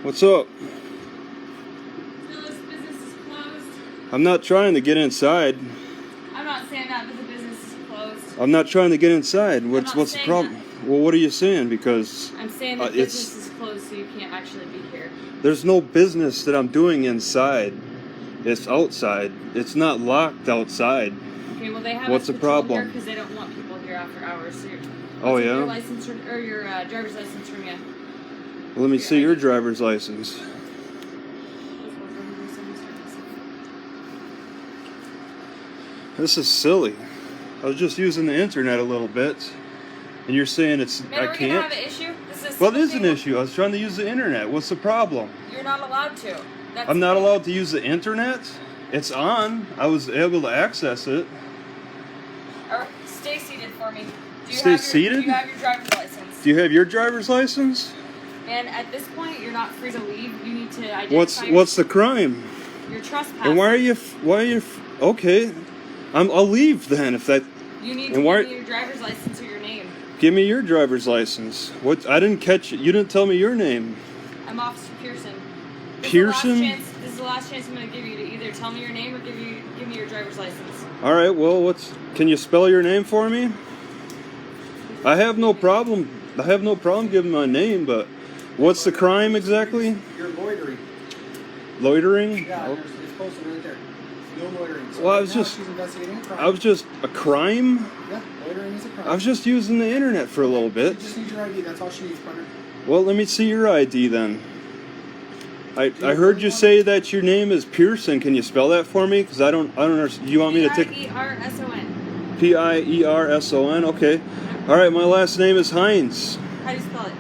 What's up? This business is closed. I'm not trying to get inside. I'm not saying that, but the business is closed. I'm not trying to get inside. not What's the saying problem? Well, what are you saying? Because I'm saying the it's business is closed, so you can't actually be here. there's no business that I'm doing inside. It's outside. It's not locked outside. Okay, well they have What's the problem? because they don't want people here after hours. So Oh, yeah? Your license or your driver's license from you. Let me see your driver's license. This is silly. I was just using the internet a little bit, and you're saying it's Man, I are we gonna can't. have an issue? This is Well, it is an simple issue. I was trying to use the internet. What's the problem? thing. You're not allowed to. That's I'm not allowed to use the internet. It's on. I was able to access it. Or stay seated for me. Stay seated? Do you have your driver's license? Do you have your driver's license? And at this point, you're not free to leave. You need to identify What's the crime? your trespassing. And why are you? Okay? I'll leave then if that. You need to and why- give me your driver's license or your name. Give me your driver's license. What? I didn't catch it. You didn't tell me your name. I'm Officer Pearson. Pearson? This is the last chance I'm going to give you to either tell me your name or give me your driver's license. All right. Well, can you spell your name for me? I have no problem. I have no problem giving my name, but what's the crime exactly? You're loitering. Loitering? Yeah, Oh, it's posted right there. No loitering. So Well, I right was now just- she's investigating a crime. I was just a crime. Yeah, loitering is a crime. I was just using the internet for a little She bit. just needs your ID. That's all she needs, partner. Well, let me see your ID then. I heard you say that your name is Pearson. Can you spell that for me? Because I don't understand. You want me to take Pierson. Pierson? Okay. All right. My last name is Heinz. How do you spell it?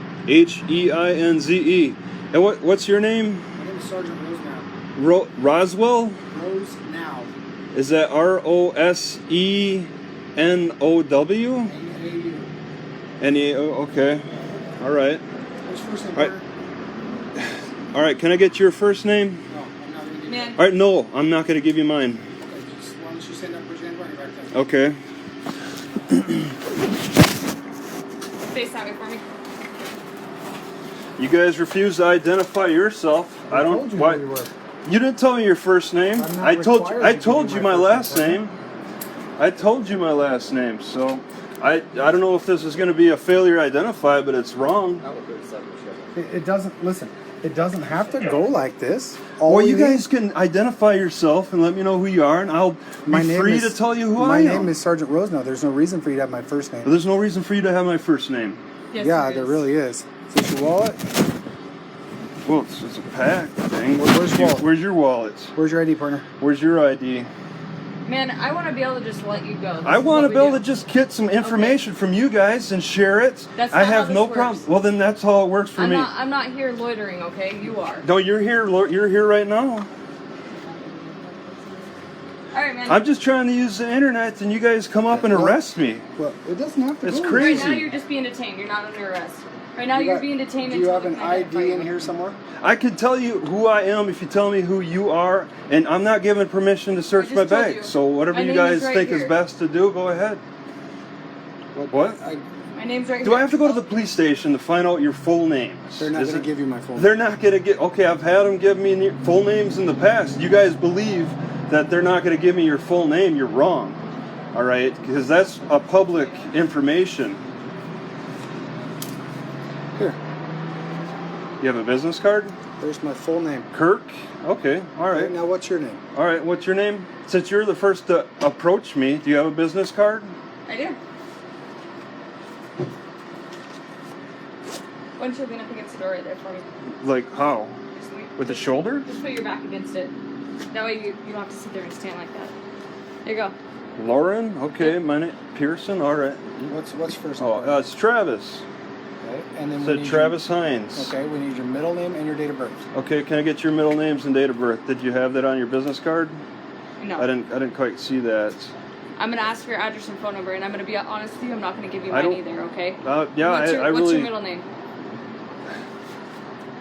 Heinze. And what's your name? My name is Sergeant Rosenow. Roswell? Rose now. Is that Rosenow? A-U. Okay. All right. What's your first name, All right. partner? All right. Can I get your first name? No, I'm not going to give you Man. All right. No, I'm not going to give you mine. Okay, just why don't you stand up, put your hand behind your back then? Okay. Face that way for me. You guys refuse to identify yourself. I don't. told you Why? who we were. You didn't tell me your first name. I'm not I told you. required I to give told you you my my first last name, name. I told you my last name. So I don't know if this is going to be a failure to identify, but it's wrong. It doesn't, listen, it doesn't have to go like this. Well, you guys can identify yourself and let me know who you are, and I'll be free to tell you who I am. My name is Sergeant Rosenow. There's no reason for you to have my first name. But there's no reason for you to have my first name. Yes, Yeah, there there is. really is. Is this your wallet? Well, it's a pack thing. Where's your wallet? Where's your wallet? Where's your ID, partner? Where's your ID? Man, I want to be able to just let you go. This I is want to what be we able to do. just get some information from you guys and share it. That's I not have how no this problem. works. Well, then that's how it works for me. I'm not here loitering, okay? You are. No, you're here. You're here right now. All right, man. I'm just trying to use the internet, and you guys come up and arrest me. Well, it doesn't have to It's go. crazy. Right now, you're just being detained. You're not under arrest. Right now, You you're got- being detained Do you until have we an can identify ID you. in here somewhere? I can tell you who I am if you tell me who you are, and I'm not given permission to search just my told bag. you. So whatever My you name guys is right think is here. best to do, go ahead. What? My name's right Do here. I have to go to the police station to find out your full names? They're not Is going to it- give you my phone. They're not going to get. Okay, I've had them give me full names in the past. You guys believe that they're not going to give me your full name? You're wrong. All right, because that's a public information. Here, You have a business card? there's my full name. Kirk? Okay, all right. Now, what's your name? All right, what's your name? Since you're the first to approach me, do you have a business card? I do. Why don't you lean up against the door right there for me? Like how? Just lean- With the shoulder? Just put your back against it. That way you don't have to sit there and stand like that. There you go. Lauren? Okay, my name Pearson. All right. What's your first name? Oh, it's Travis. Okay, and then we Said need Travis Hines. Okay, we need your middle name and your date of birth. Okay, can I get your middle names and date of birth? Did you have that on your business card? No. I didn't quite see that. I'm gonna ask for your address and phone number, and I'm gonna be honest with you. I'm not gonna give you I mine don't- either. Okay. Yeah, What's your, I what's really your middle name?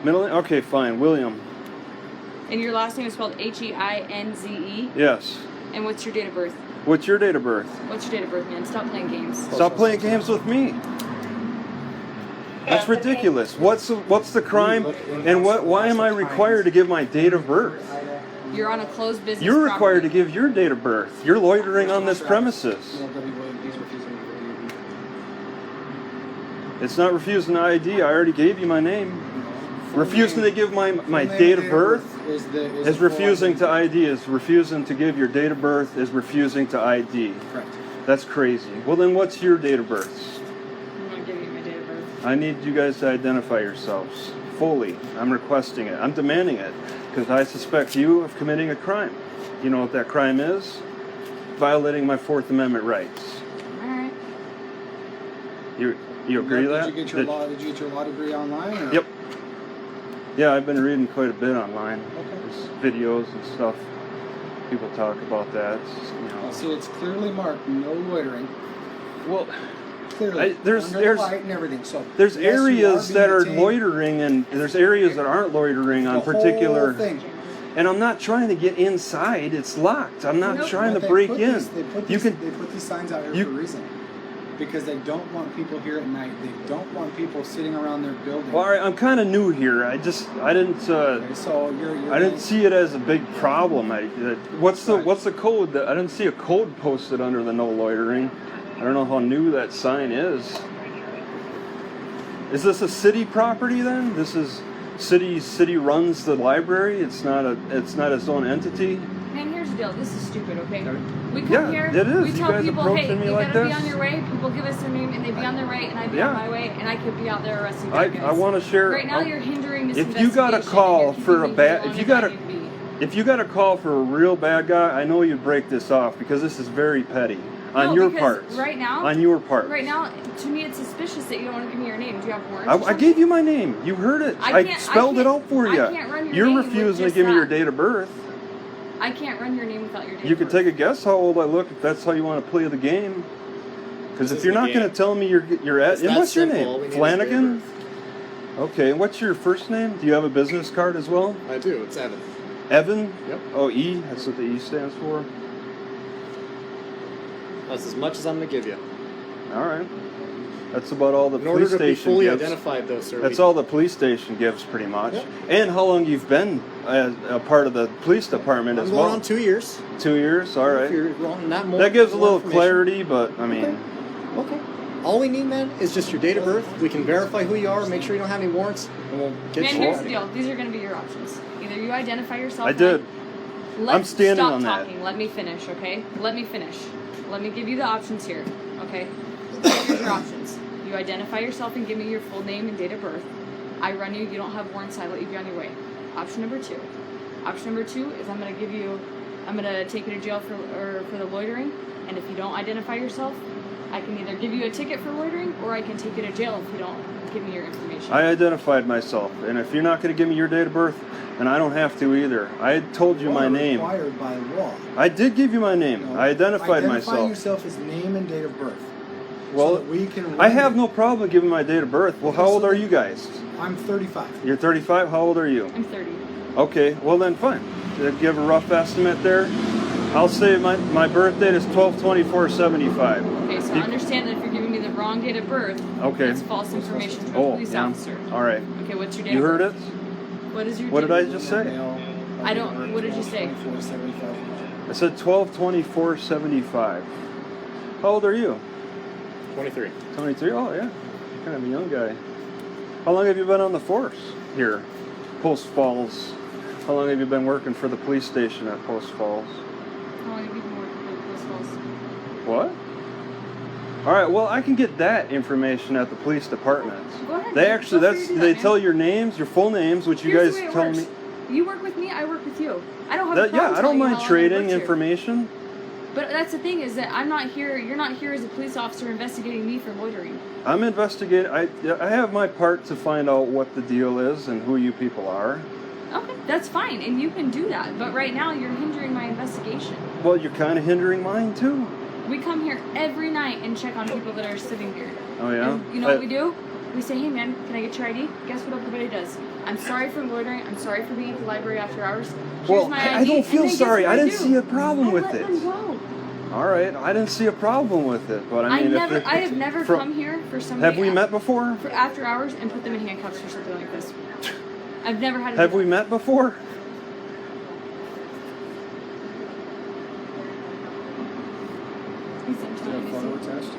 middle name. Okay, fine. William. And your last name is spelled Heinze. Yes. And what's your date of birth? What's your date of birth? What's your date of birth, man? Stop playing games. Stop playing games with me. That's ridiculous. What's the crime, and why am I required to give my date of birth? You're on a closed business. You're required to property. give your date of birth. You're loitering on this premises. It's not refusing the ID. I already gave you my name. Refusing to give my date of birth is refusing to ID. Is refusing to give your date of birth is refusing to ID. Correct. That's crazy. Well, then what's your date of birth? I'm gonna give you my date of birth. I need you guys to identify yourselves fully. I'm requesting it. I'm demanding it because I suspect you of committing a crime. You know what that crime is? Violating my Fourth Amendment rights. All right. You agree to that? Did you get your law degree online? Or? Yep. Yeah, I've been reading quite a bit online. Okay. There's videos and stuff. People talk about that. See, it's clearly marked no loitering. Well, Clearly, there's light and everything. So there's yes, you areas being that are detained. loitering, and there's areas that aren't loitering on The whole particular. thing. And I'm not trying to get inside. It's locked. I'm not Nope. trying to But they break put in. They put You these, can. They put these signs out here you- for a reason. Because they don't want people here at night. They don't want people sitting around their building. Well, all right, I'm kind of new here. I didn't. Okay, so you're I didn't see it as a big problem. What's Right. the code? I didn't see a code posted under the no loitering. I don't know how new that sign is. Is this a city property then? This is city runs the library. It's not its own entity. Man, here's the deal. This is stupid, okay? We come Yeah, here, it is. we You tell guys people, approaching hey, me you like gotta be this? on your way. People give us their name and they be on their way, and I be Yeah. on my way, and I could be out there arresting I bad guys. want to share. Right now, you're hindering this If you investigation. got a call and you're for a keeping me bad, here if you longer got than a, I need to be. if you got a call for a real bad guy, I know you'd break this off because this is very petty on No, your because part. right now- on your part. Right now, to me, it's suspicious that you don't want to give me your name. Do you have warrants? or I something? gave you my name. You heard it. I I can't- spelled it can't- out for I you. can't run your You're name with refusing to just give me your that. date of birth. I can't run your name without your date You of can birth. take a guess how old I look if that's how you want to play the game. Because This if is you're the not game. going to tell me you're at, It's and that what's your simple. All we name? need is Flanagan. date Okay. What's your first name? Do you have a business card as well? I do. It's Evan. Evan. Yep. Oh, E. That's what the E stands for. That's as much as I'm going to give you. All right. That's about all the In order police to be station fully gives. identified, though, sir. That's all the police station gives, pretty much. Yep. And how long you've been a part of the police department I'm as going well? on 2 years. 2 years. All If right. you're wrong, not more. That gives a more little information. clarity, but I mean, Okay. All we need, man, is just your date of birth. We can verify who you are, make sure you don't have any warrants, and we'll get Man, you here's out. the deal. These are going to be your options. Either you identify yourself. I did. I'm standing stop on that. talking. Let me finish, okay? Let me finish. Let me give you the options here, okay? Here's your options. You identify yourself and give me your full name and date of birth. I run you. You don't have warrants. I let you be on your way. Option number 2. Option number 2 is I'm going to take you to jail for the loitering. And if you don't identify yourself, I can either give you a ticket for loitering or I can take you to jail if you don't give me your information. I identified myself, and if you're not going to give me your date of birth, then I don't have to either. I had told you my name. Required by law. I did give you my name. No, I identified Identify myself. yourself as name and date of birth. Well, so that we can. I have no problem giving my date of birth. Well, how old are you guys? I'm 35. You're 35. How old are you? I'm 30. Okay, well then fine. To give a rough estimate there, I'll say my birth date is 12/24/75. Okay, so You- understand that if you're giving me the wrong date of birth, Okay. that's false information to a Oh, police yeah. officer. All right. Okay, what's your date You of heard birth? it? What is your What date did I of birth? just say? I don't- what did you say? 24/75. I said 12/24/75. How old are you? 23. 23. Oh yeah, kind of a young guy. How long have you been on the force here, Post Falls? How long have you been working for the police station at Post Falls? How long have you been working for the police force? What? All right. Well, I can get that information at the police department. Go ahead. They actually, Feel free to do they that, tell man. your names, your full names, which you Here's guys the way it tell works. me. You work with me, I work with you. I don't have a That, problem yeah, I telling don't you mind how long I trading worked here. information. But that's the thing is that I'm not here. You're not here as a police officer investigating me for loitering. I'm investigating. I have my part to find out what the deal is and who you people are. Okay, that's fine, and you can do that. But right now, you're hindering my investigation. Well, you're kind of hindering mine too. We come here every night and check on people that are sitting here. Oh yeah. And you know what we do? We say, hey man, can I get your ID? Guess what everybody does? I'm sorry for loitering. I'm sorry for being at the library after hours. Here's Well, my I ID. don't And feel then guess sorry. what I didn't do? see a problem I with let it. them go. All right, I didn't see a problem with it, but I mean, I have never come here for somebody. Have we met before? For after hours and put them in handcuffs for something like this. I've never had. Have we met before? Is there a photo attached?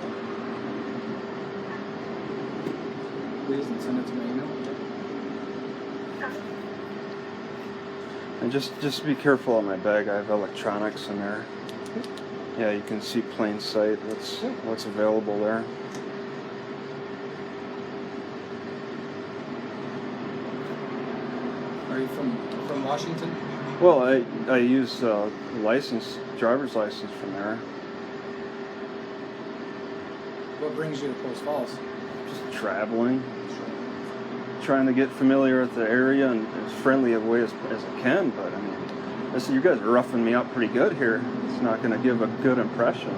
Please, and send it to my email. And just be careful on my bag. I have electronics in there. Yeah, you can see plain sight. What's available there. Are you from Washington? Well, I use driver's license from there. What brings you to Post Falls? Just traveling, trying to get familiar with the area and as friendly a way as I can. But I mean, listen, you guys are roughing me up pretty good here. It's not going to give a good impression.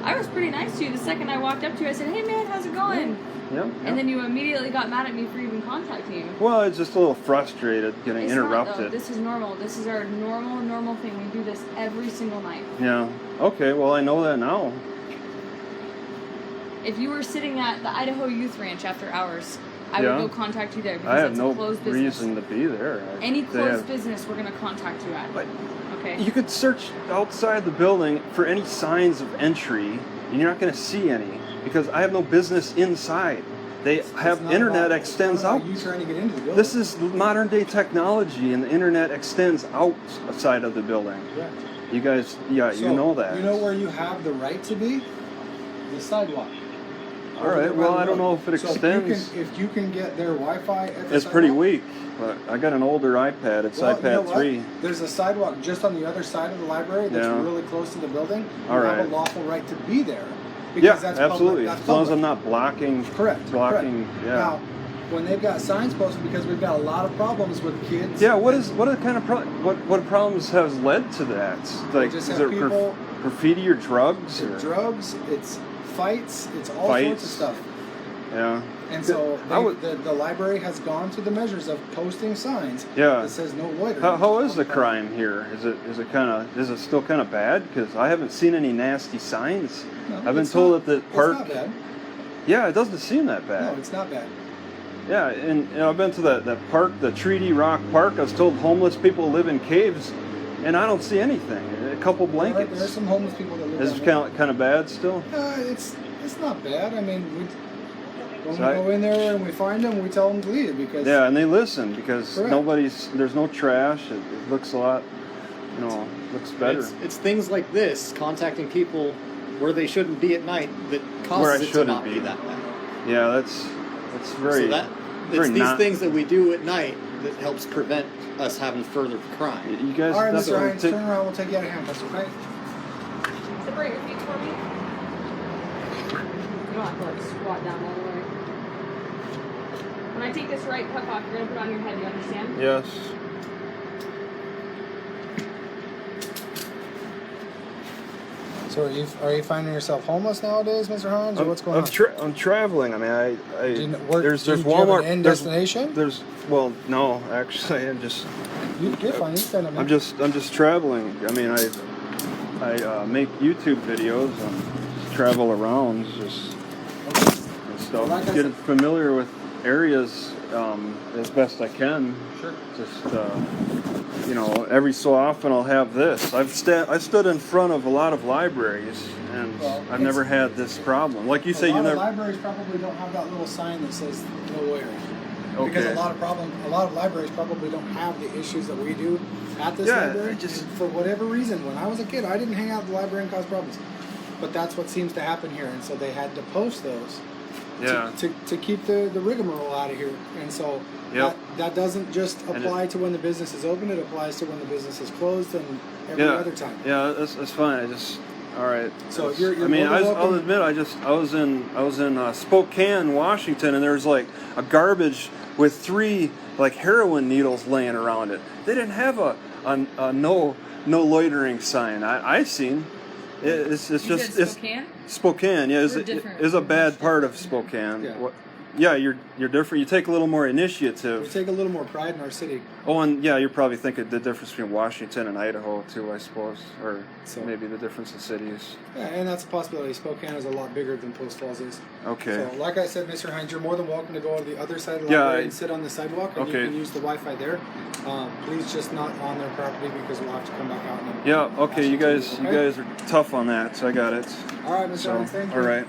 I was pretty nice to you the second I walked up to you. I said, "Hey man, how's it going?" Yep. And then you immediately got mad at me for even contacting you. Well, it's just a little frustrated getting It's interrupted. Not, though. This is normal. This is our normal thing. We do this every single night. Yeah. Okay. Well, I know that now. If you were sitting at the Idaho Youth Ranch after hours, I Yeah. would go contact you there because I have it's no a closed business. reason to be there. Any They closed have- business, we're going to contact you at. But Okay. you could search outside the building for any signs of entry, and you're not going to see any because I have no business inside. They have It's not internet about- extends it's not out. about you trying to get into the building. This is modern day technology, and the internet extends outside of the building. Correct. You guys, yeah, you So, know that. You know where you have the right to be? The sidewalk. All right. Well, I don't know if it So extends. if you can get their Wi-Fi at the It's pretty sidewalk- weak, but I got an older iPad. It's Well, you know iPad what? 3. There's a sidewalk just on the other side of the library that's Yeah. really close to the building. All You have right. a lawful right to be there. Because Yeah, that's absolutely. Public, that's As long as I'm public. not blocking. Correct. Blocking. correct. Yeah. Now, when they've got signs posted, because we've got a lot of problems with kids. Yeah, what kind of what problems has led to that? Like, just is have it people- graffiti or drugs? It's Or, drugs, it's fights, it's all Fights. sorts of stuff. yeah. And so I would- the library has gone to the measures of posting signs Yeah. that says no loitering. How is the crime here? Is it still kind of bad? Because I haven't seen any nasty signs. No, I've been it's told not- that the park. It's not bad. Yeah, it doesn't seem that No, bad. it's not bad. Yeah, and I've been to that park, the Treaty Rock Park. I was told homeless people live in caves, and I don't see anything. A couple There are blankets. some homeless people that live Is it down kind of bad still? there. It's not bad. I mean, when So we go in there and we find them, we tell them to leave because Yeah, and they listen because Correct. there's no trash. It looks a lot, looks better. It's things like this, contacting people where they shouldn't be at night, that Where I causes it to shouldn't not be. be that bad. Yeah, that's very. So that very it's these not- things that we do at night that helps prevent us having further crime. You guys all right, Mr. definitely Ryan, take. turn around. We'll take you out of handcuffs, okay? Separate your feet for me. You don't have to like squat down all the way. When I take this right cuff off, you're gonna put it on your head. You understand? Yes. So are you finding yourself homeless nowadays, Mr. Hans, or what's going on? I'm traveling. I mean, Do you work- there's do you have Walmart. an end there's- destination? Well, no, actually, I'm just You're fine. You stand up, man. I'm just traveling. I mean, I make YouTube videos and just travel around, just and stuff. Like I Getting said- familiar with areas as best I can. Sure. Just every so often I'll have this. I've stood in front of a lot of libraries, and Well, I've never had this problem. Like you say, a you lot of never. libraries probably don't have that little sign that says no loitering. Because Okay. a lot of libraries probably don't have the issues that we do at this Yeah, library. I just- And for whatever reason, when I was a kid, I didn't hang out at the library and cause problems. But that's what seems to happen here, and so they had to post those Yeah. to keep the rigmarole out of here. And so Yep. that doesn't just And apply to when the business is open; it applies to when the business is closed and every Yeah. other time. Yeah, that's fine. I just. All right. So That's- you're I mean, more than I'll welcome- admit, I was in Spokane, Washington, and there's like a garbage with 3 like heroin needles laying around it. They didn't have a no loitering sign. I seen. It's You just said it's Spokane? Spokane. Yeah, We're different. is a We're bad much part of different. Spokane. Yeah. yeah, you're different. You take a little more We initiative. take a little more pride in our city. Oh, and yeah, you're probably thinking the difference between Washington and Idaho too, I suppose, or So- maybe the difference in cities. Yeah, and that's a possibility. Spokane is a lot bigger than Post Falls is. Okay. So, like I said, Mr. Hines, you're more than welcome to go to the other side of the Yeah, library I- and sit on the sidewalk, and Okay. you can use the Wi-Fi there. Please just not on their property because we'll have to come back out. And Yeah. Okay. You ask guys to, okay? are tough on that. So I got it. All right, Mr. So Hines, thank you. all right.